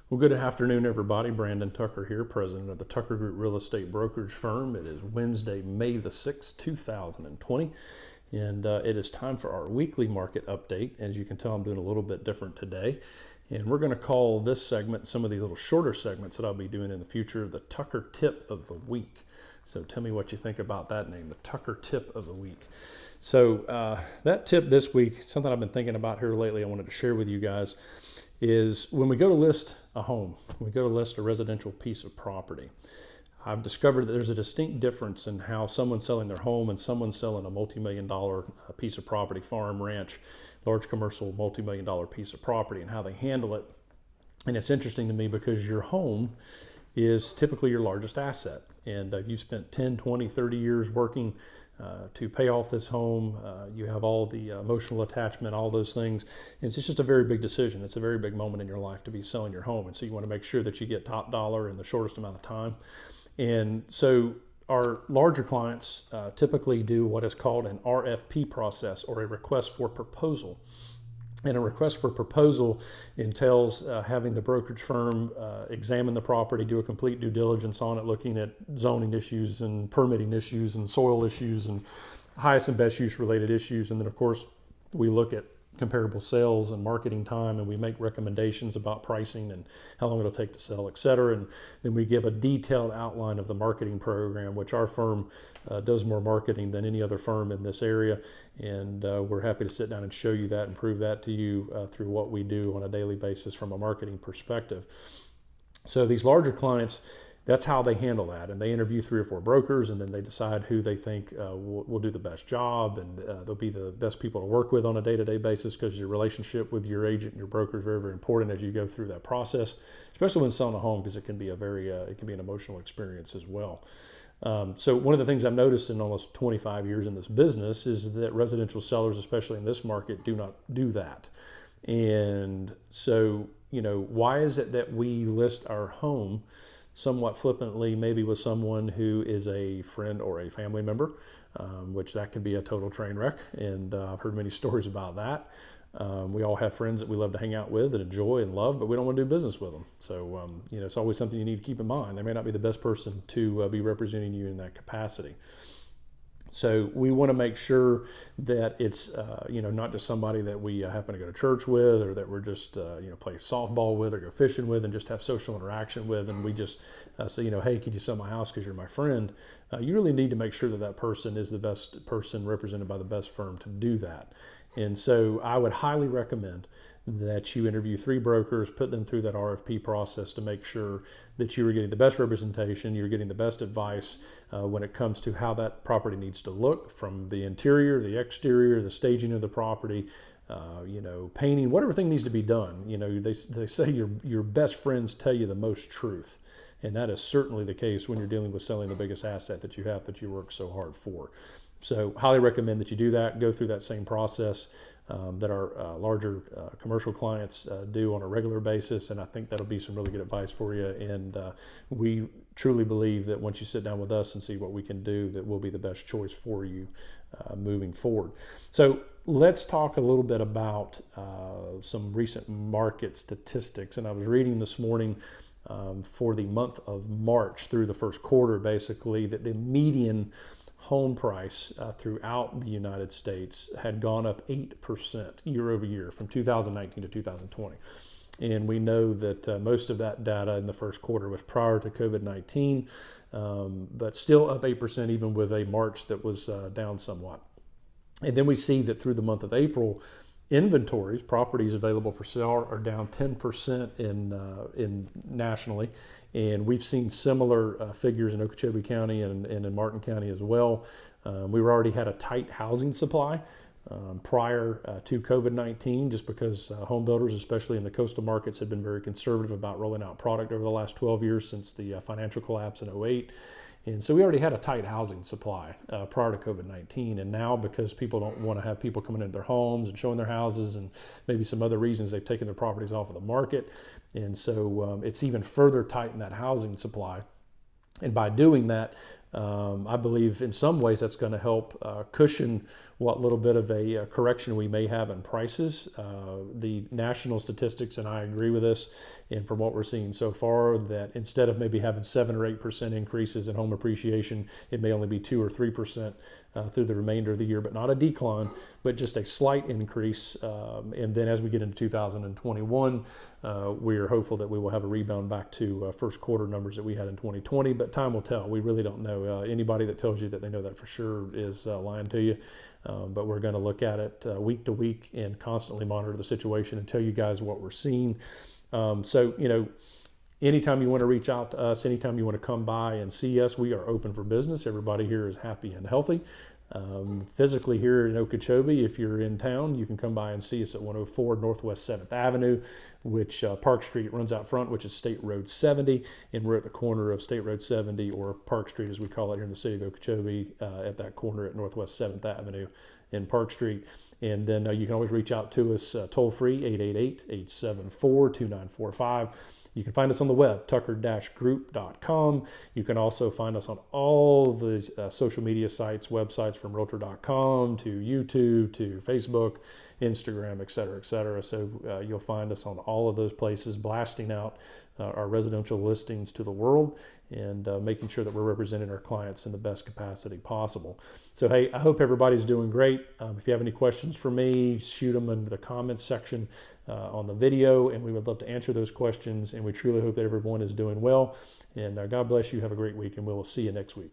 Well, good afternoon, everybody. Brandon Tucker here, president of the Tucker Group Real Estate Brokerage Firm. It is Wednesday, May the 6th, 2020, and it is time for our weekly market update. As you can tell, I'm doing a little bit different today, and we're going to call this segment, some of these little shorter segments that I'll be doing in the future, the Tucker Tip of the Week. So tell me what you think about that name, the Tucker Tip of the Week. So that tip this week, something I've been thinking about here lately, I wanted to share with you guys, is when we go to list a home, when we go to list a residential piece of property, I've discovered that there's a distinct difference in how someone's selling their home and someone's selling a multi-million-dollar piece of property, farm, ranch, large commercial, multi-million-dollar piece of property, and how they handle it. And it's interesting to me because your home is typically your largest asset. And you've spent 10, 20, 30 years working to pay off this home. You have all the emotional attachment, all those things. And it's just a very big decision. It's a very big moment in your life to be selling your home. And so you want to make sure that you get top dollar in the shortest amount of time. And so our larger clients typically do what is called an RFP process, or a request for proposal. And a request for proposal entails having the brokerage firm examine the property, do a complete due diligence on it, looking at zoning issues and permitting issues and soil issues and highest and best use related issues. And then, of course, we look at comparable sales and marketing time, and we make recommendations about pricing and how long it'll take to sell, et cetera. And then we give a detailed outline of the marketing program, which our firm does more marketing than any other firm in this area. And we're happy to sit down and show you that and prove that to you through what we do on a daily basis from a marketing perspective. So these larger clients, that's how they handle that. And they interview 3 or 4 brokers, and then they decide who they think will do the best job, and they'll be the best people to work with on a day-to-day basis, because your relationship with your agent and your broker is very, very important as you go through that process, especially when selling a home, because it can be it can be an emotional experience as well. So one of the things I've noticed in almost 25 years in this business is that residential sellers, especially in this market, do not do that. And so, why is it that we list our home somewhat flippantly, maybe with someone who is a friend or a family member, which that can be a total train wreck. And I've heard many stories about that. We all have friends that we love to hang out with and enjoy and love, but we don't want to do business with them. So, it's always something you need to keep in mind. They may not be the best person to be representing you in that capacity. So we want to make sure that it's, not just somebody that we happen to go to church with, or that we're just, play softball with, or go fishing with, and just have social interaction with. And we just say, hey, could you sell my house because you're my friend? You really need to make sure that that person is the best person represented by the best firm to do that. And so I would highly recommend that you interview 3 brokers, put them through that RFP process to make sure that you are getting the best representation, you're getting the best advice when it comes to how that property needs to look, from the interior, the exterior, the staging of the property, painting, whatever thing needs to be done. They say your best friends tell you the most truth. And that is certainly the case when you're dealing with selling the biggest asset that you have, that you work so hard for. So highly recommend that you do that, go through that same process that our larger commercial clients do on a regular basis. And I think that'll be some really good advice for you. And we truly believe that once you sit down with us and see what we can do, that we'll be the best choice for you moving forward. So let's talk a little bit about some recent market statistics. And I was reading this morning for the month of March through the first quarter, basically, that the median home price throughout the United States had gone up 8% year over year from 2019 to 2020. And we know that most of that data in the first quarter was prior to COVID-19, but still up 8%, even with a March that was down somewhat. And then we see that through the month of April, inventories, properties available for sale, are down 10% in nationally. And we've seen similar figures in Okeechobee County and in Martin County as well. We already had a tight housing supply prior to COVID-19, just because home builders, especially in the coastal markets, have been very conservative about rolling out product over the last 12 years since the financial collapse in 2008. And so we already had a tight housing supply prior to COVID-19. And now, because people don't want to have people coming into their homes and showing their houses, and maybe some other reasons, they've taken their properties off of the market. And so it's even further tightened that housing supply. And by doing that, I believe in some ways that's going to help cushion what little bit of a correction we may have in prices. The national statistics, and I agree with this, and from what we're seeing so far, that instead of maybe having 7 or 8% increases in home appreciation, it may only be 2 or 3% through the remainder of the year, but not a decline, but just a slight increase. And then as we get into 2021, we are hopeful that we will have a rebound back to first quarter numbers that we had in 2020, but time will tell. We really don't know. Anybody that tells you that they know that for sure is lying to you. But we're going to look at it week to week and constantly monitor the situation and tell you guys what we're seeing. So, anytime you want to reach out to us, anytime you want to come by and see us, we are open for business. Everybody here is happy and healthy. Physically here in Okeechobee, if you're in town, you can come by and see us at 104 Northwest 7th Avenue, which Park Street runs out front, which is State Road 70, and we're at the corner of State Road 70, or Park Street as we call it here in the city of Okeechobee, at that corner at Northwest 7th Avenue in Park Street. And then you can always reach out to us toll free, 888-874-2945. You can find us on the web, tucker-group.com. You can also find us on all the social media sites, websites, from realtor.com to YouTube to Facebook, Instagram, et cetera, et cetera. So you'll find us on all of those places, blasting out our residential listings to the world and making sure that we're representing our clients in the best capacity possible. So, hey, I hope everybody's doing great. If you have any questions for me, shoot them in the comments section on the video, and we would love to answer those questions. And we truly hope that everyone is doing well. And God bless you. Have a great week, and we will see you next week.